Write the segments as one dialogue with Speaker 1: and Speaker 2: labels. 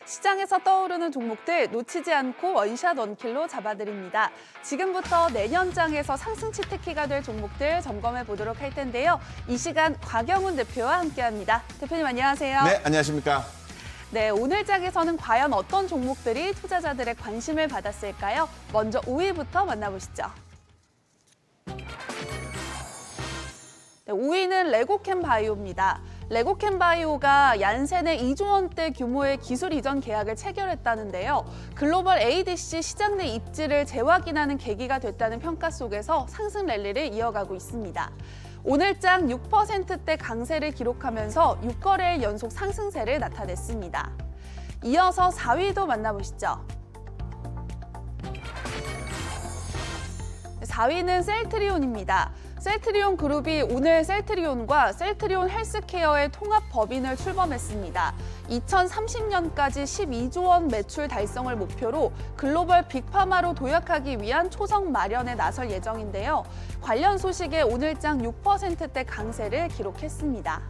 Speaker 1: 시장에서 떠오르는 종목들 놓치지 않고 원샷 원킬로 잡아드립니다. 지금부터 내년장에서 상승 치트키가 될 종목들 점검해 보도록 할 텐데요. 이 시간 곽영훈 대표와 함께합니다. 대표님 안녕하세요.
Speaker 2: 네, 안녕하십니까.
Speaker 1: 네, 오늘 장에서는 과연 어떤 종목들이 투자자들의 관심을 받았을까요? 먼저 5위부터 만나보시죠. 네, 5위는 레고캠 바이오입니다. 레고캠 바이오가 얀센의 2조 원대 규모의 기술 이전 계약을 체결했다는데요. 글로벌 ADC 시장 내 입지를 재확인하는 계기가 됐다는 평가 속에서 상승 랠리를 이어가고 있습니다. 오늘장 6%대 강세를 기록하면서 6거래일 연속 상승세를 나타냈습니다. 이어서 4위도 만나보시죠. 4위는 셀트리온입니다. 셀트리온 그룹이 오늘 셀트리온과 셀트리온 헬스케어의 통합 법인을 출범했습니다. 2030년까지 12조 원 매출 달성을 목표로 글로벌 빅파마로 도약하기 위한 초석 마련에 나설 예정인데요. 관련 소식에 오늘장 6%대 강세를 기록했습니다.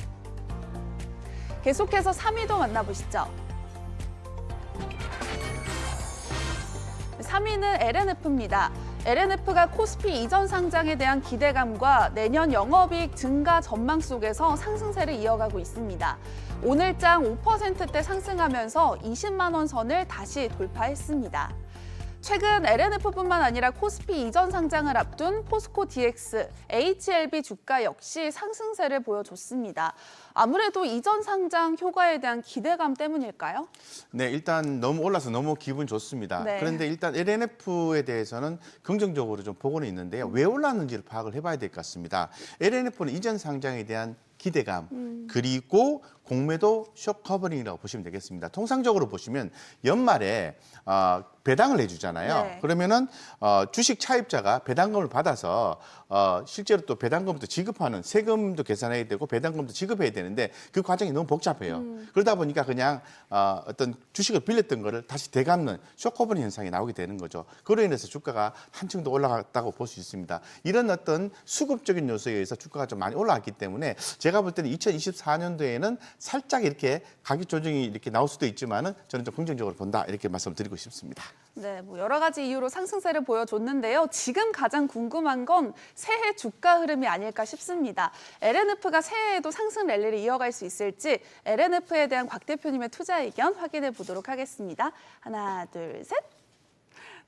Speaker 1: 계속해서 3위도 만나보시죠. 3위는 LNF입니다. LNF가 코스피 이전 상장에 대한 기대감과 내년 영업이익 증가 전망 속에서 상승세를 이어가고 있습니다. 오늘장 5%대 상승하면서 20만 원 선을 다시 돌파했습니다. 최근 LNF뿐만 아니라 코스피 이전 상장을 앞둔 포스코 DX, HLB 주가 역시 상승세를 보여줬습니다. 아무래도 이전 상장 효과에 대한 기대감 때문일까요?
Speaker 2: 네, 일단 너무 올라서 너무 기분 좋습니다.
Speaker 1: 네.
Speaker 2: 그런데 일단 LNF에 대해서는 긍정적으로 좀 보고는 있는데요. 왜 올랐는지를 파악을 해봐야 될 것 같습니다. LNF는 이전 상장에 대한 기대감, 그리고 공매도 쇼 커버링이라고 보시면 되겠습니다. 통상적으로 보시면 연말에 배당을 해주잖아요.
Speaker 1: 네.
Speaker 2: 그러면은 주식 차입자가 배당금을 받아서 실제로 또 배당금도 지급하는 세금도 계산해야 되고 배당금도 지급해야 되는데 그 과정이 너무 복잡해요. 그러다 보니까 그냥 어떤 주식을 빌렸던 거를 다시 되갚는 쇼커버링 현상이 나오게 되는 거죠. 그로 인해서 주가가 한층 더 올라갔다고 볼 수 있습니다. 이런 어떤 수급적인 요소에 의해서 주가가 좀 많이 올라갔기 때문에 제가 볼 때는 2024년도에는 살짝 이렇게 가격 조정이 이렇게 나올 수도 있지만은 저는 좀 긍정적으로 본다 이렇게 말씀드리고 싶습니다.
Speaker 1: 네, 뭐 여러 가지 이유로 상승세를 보여줬는데요. 지금 가장 궁금한 건 새해 주가 흐름이 아닐까 싶습니다. LNF가 새해에도 상승 랠리를 이어갈 수 있을지 LNF에 대한 곽 대표님의 투자 의견 확인해 보도록 하겠습니다. 하나, 둘, 셋.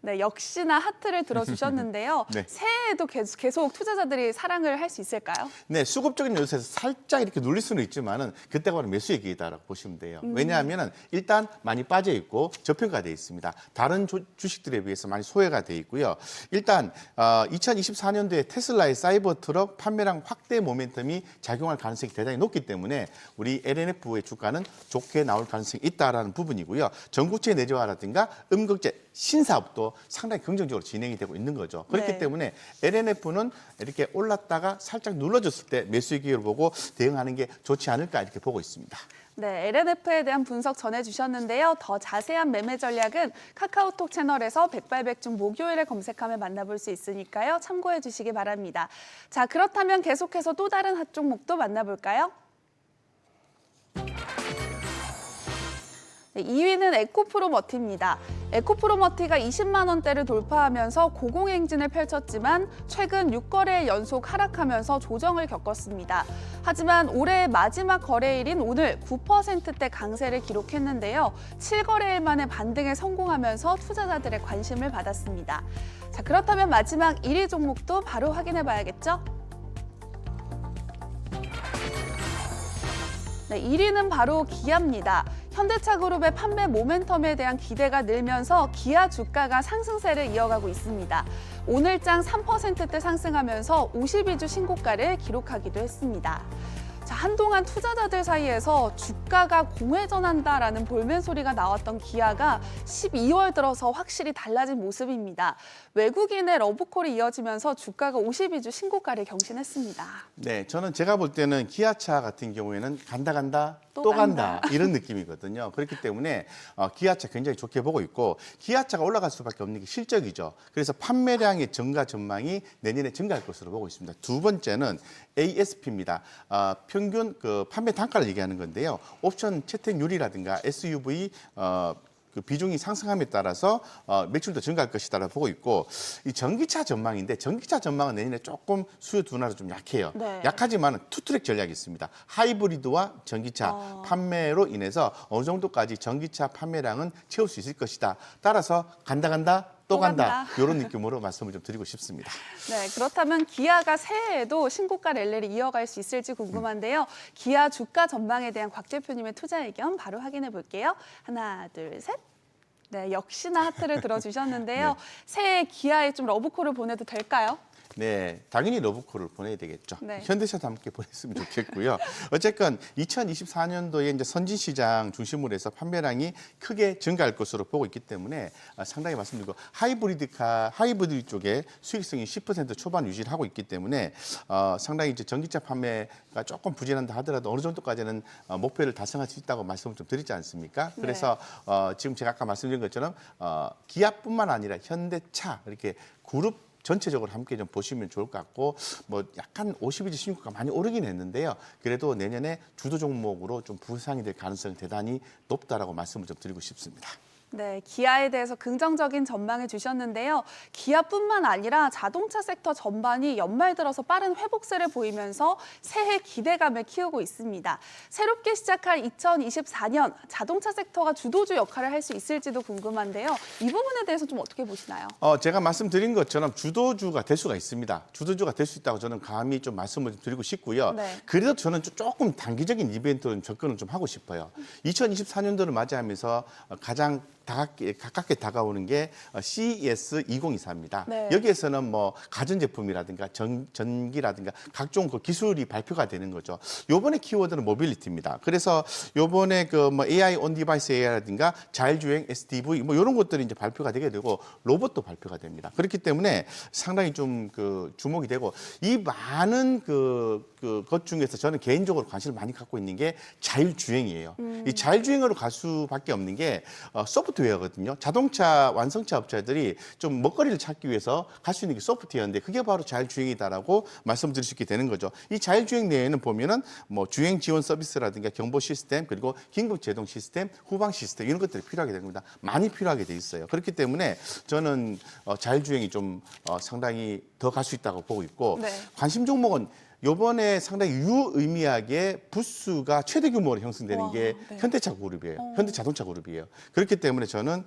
Speaker 1: 네, 역시나 하트를 들어주셨는데요.
Speaker 2: 네.
Speaker 1: 새해에도 계속 투자자들이 사랑을 할 수 있을까요?
Speaker 2: 네, 수급적인 요소에서 살짝 이렇게 눌릴 수는 있지만은 그때가 바로 매수 얘기다라고 보시면 돼요. 왜냐하면은 일단 많이 빠져 있고 저평가돼 있습니다. 다른 주식들에 비해서 많이 소외가 돼 있고요. 일단 2024년도에 테슬라의 사이버 트럭 판매량 확대 모멘텀이 작용할 가능성이 대단히 높기 때문에 우리 LNF의 주가는 좋게 나올 가능성이 있다라는 부분이고요. 전구체 내재화라든가 음극재 신사업도 상당히 긍정적으로 진행이 되고 있는 거죠. 그렇기
Speaker 1: 네.
Speaker 2: 때문에 LNF는 이렇게 올랐다가 살짝 눌러줬을 때 매수 기회를 보고 대응하는 게 좋지 않을까 이렇게 보고 있습니다.
Speaker 1: 네, LNF에 대한 분석 전해주셨는데요. 더 자세한 매매 전략은 카카오톡 채널에서 백발백중 목요일에 검색하면 만나볼 수 있으니까요. 참고해 주시기 바랍니다. 자, 그렇다면 계속해서 또 다른 핫 종목도 만나볼까요? 네, 2위는 에코프로머티입니다. 에코프로머티가 20만 원대를 돌파하면서 고공행진을 펼쳤지만 최근 6거래일 연속 하락하면서 조정을 겪었습니다. 하지만 올해의 마지막 거래일인 오늘 9%대 강세를 기록했는데요. 7거래일 만에 반등에 성공하면서 투자자들의 관심을 받았습니다. 자, 그렇다면 마지막 1위 종목도 바로 확인해 봐야겠죠? 네, 1위는 바로 기아입니다. 현대차 그룹의 판매 모멘텀에 대한 기대가 늘면서 기아 주가가 상승세를 이어가고 있습니다. 오늘장 3%대 상승하면서 52주 신고가를 기록하기도 했습니다. 자, 한동안 투자자들 사이에서 주가가 공회전한다라는 볼멘 소리가 나왔던 기아가 12월 들어서 확실히 달라진 모습입니다. 외국인의 러브콜이 이어지면서 주가가 52주 신고가를 경신했습니다.
Speaker 2: 네, 저는 제가 볼 때는 기아차 같은 경우에는 간다
Speaker 1: 또
Speaker 2: 또
Speaker 1: 간다.
Speaker 2: 간다 이런 느낌이거든요. 그렇기 때문에 기아차 굉장히 좋게 보고 있고 기아차가 올라갈 수밖에 없는 게 실적이죠. 그래서 판매량의 증가 전망이 내년에 증가할 것으로 보고 있습니다. 두 번째는 ASP입니다. 평균 그 판매 단가를 얘기하는 건데요. 옵션 채택률이라든가 SUV 그 비중이 상승함에 따라서 매출도 증가할 것이다라고 보고 있고, 이 전기차 전망인데 전기차 전망은 내년에 조금 수요 둔화로 좀 약해요.
Speaker 1: 네.
Speaker 2: 약하지만 투트랙 전략이 있습니다. 하이브리드와 전기차 판매로 인해서 어느 정도까지 전기차 판매량은 채울 수 있을 것이다. 따라서 간다 또 간다. 이런 느낌으로 말씀을 좀 드리고 싶습니다.
Speaker 1: 네, 그렇다면 기아가 새해에도 신고가 랠리를 이어갈 수 있을지 궁금한데요. 기아 주가 전망에 대한 곽 대표님의 투자 의견 바로 확인해 볼게요. 하나, 둘, 셋. 네, 역시나 하트를 들어주셨는데요.
Speaker 2: 네.
Speaker 1: 새해 기아에 좀 러브콜을 보내도 될까요?
Speaker 2: 네, 당연히 러브콜을 보내야 되겠죠.
Speaker 1: 네.
Speaker 2: 현대차도 함께 보냈으면 좋겠고요. 어쨌건 2024년도에 이제 선진 시장 중심으로 해서 판매량이 크게 증가할 것으로 보고 있기 때문에 상당히 말씀드리고, 하이브리드 쪽에 수익성이 10% 초반 유지를 하고 있기 때문에 상당히 이제 전기차 판매가 조금 부진한다 하더라도 어느 정도까지는 목표를 달성할 수 있다고 말씀을 좀 드리지 않습니까?
Speaker 1: 네.
Speaker 2: 그래서 지금 제가 아까 말씀드린 것처럼 기아뿐만 아니라 현대차 이렇게 그룹 전체적으로 함께 좀 보시면 좋을 것 같고, 뭐 약간 52주 신고가 많이 오르긴 했는데요. 그래도 내년에 주도 종목으로 좀 부상이 될 가능성이 대단히 높다라고 말씀을 좀 드리고 싶습니다.
Speaker 1: 네, 기아에 대해서 긍정적인 전망을 주셨는데요. 기아뿐만 아니라 자동차 섹터 전반이 연말 들어서 빠른 회복세를 보이면서 새해 기대감을 키우고 있습니다. 새롭게 시작할 2024년 자동차 섹터가 주도주 역할을 할 수 있을지도 궁금한데요. 이 부분에 대해서 좀 어떻게 보시나요?
Speaker 2: 제가 말씀드린 것처럼 주도주가 될 수가 있습니다. 주도주가 될 수 있다고 저는 감히 좀 말씀을 좀 드리고 싶고요.
Speaker 1: 네.
Speaker 2: 그래도 저는 조금 단기적인 이벤트로 접근을 좀 하고 싶어요. 2024년도를 맞이하면서 가장 가깝게 다가오는 게 CES 2024입니다.
Speaker 1: 네.
Speaker 2: 여기에서는 뭐 가전제품이라든가 전기라든가 각종 그 기술이 발표가 되는 거죠. 요번에 키워드는 모빌리티입니다. 그래서 요번에 그 뭐 AI 온 디바이스 AI라든가 자율주행 SDV 뭐 이런 것들이 이제 발표가 되게 되고, 로봇도 발표가 됩니다. 그렇기 때문에 상당히 좀 그 주목이 되고, 이 많은 것 중에서 저는 개인적으로 관심을 많이 갖고 있는 게 자율주행이에요. 이 자율주행으로 갈 수밖에 없는 게 소프트웨어거든요. 자동차 완성차 업체들이 좀 먹거리를 찾기 위해서 갈 수 있는 게 소프트웨어인데, 그게 바로 자율주행이다라고 말씀드릴 수 있게 되는 거죠. 이 자율주행 내에는 보면은 뭐 주행 지원 서비스라든가 경보 시스템, 그리고 긴급 제동 시스템, 후방 시스템 이런 것들이 필요하게 됩니다. 많이 필요하게 돼 있어요. 그렇기 때문에 저는 자율주행이 좀 상당히 더 갈 수 있다고 보고 있고,
Speaker 1: 네.
Speaker 2: 관심 종목은 요번에 상당히 유의미하게 부수가 최대 규모로 형성되는
Speaker 1: 와,
Speaker 2: 게
Speaker 1: 네.
Speaker 2: 현대차 그룹이에요. 현대자동차 그룹이에요. 그렇기 때문에 저는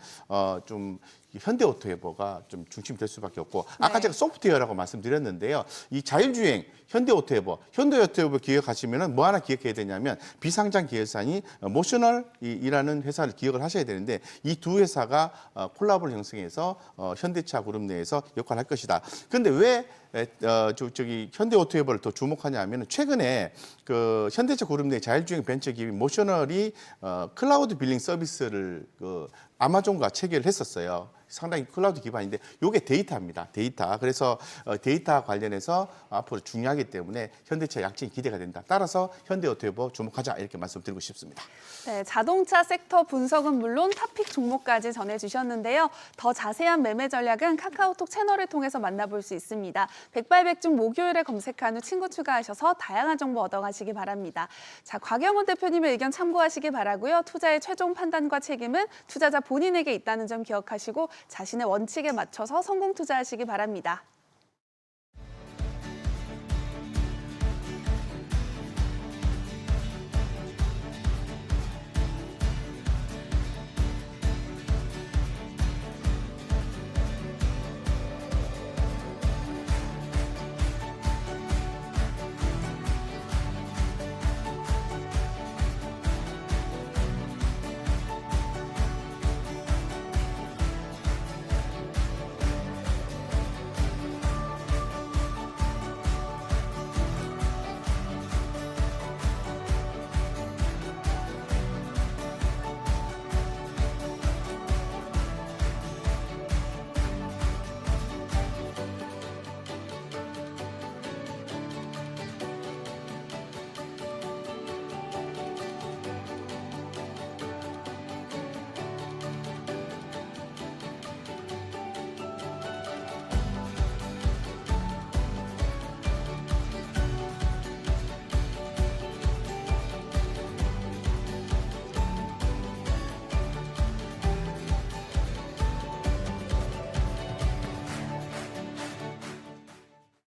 Speaker 2: 좀 현대오토에버가 좀 중심이 될 수밖에 없고, 아까
Speaker 1: 네.
Speaker 2: 제가 소프트웨어라고 말씀드렸는데요. 이 자율주행 현대오토에버 기억하시면은 뭐 하나 기억해야 되냐면, 비상장 계열사인 모셔널이라는 회사를 기억을 하셔야 되는데, 이 두 회사가 콜라보를 형성해서 현대차 그룹 내에서 역할을 할 것이다. 그런데 왜 현대오토에버를 더 주목하냐면, 최근에 그 현대차 그룹 내 자율주행 벤처 기업인 모셔널이 클라우드 빌링 서비스를 아마존과 체결을 했었어요. 상당히 클라우드 기반인데, 이게 데이터입니다. 데이터. 그래서 데이터 관련해서 앞으로 중요하기 때문에 현대차 약진이 기대가 된다. 따라서 현대오토에버 주목하자, 이렇게 말씀드리고 싶습니다.
Speaker 1: 네, 자동차 섹터 분석은 물론 탑픽 종목까지 전해주셨는데요. 더 자세한 매매 전략은 카카오톡 채널을 통해서 만나볼 수 있습니다. 백발백중 목요일에 검색한 후 친구 추가하셔서 다양한 정보 얻어가시기 바랍니다. 자, 곽영훈 대표님의 의견 참고하시기 바라고요. 투자의 최종 판단과 책임은 투자자 본인에게 있다는 점 기억하시고 자신의 원칙에 맞춰서 성공 투자하시기 바랍니다.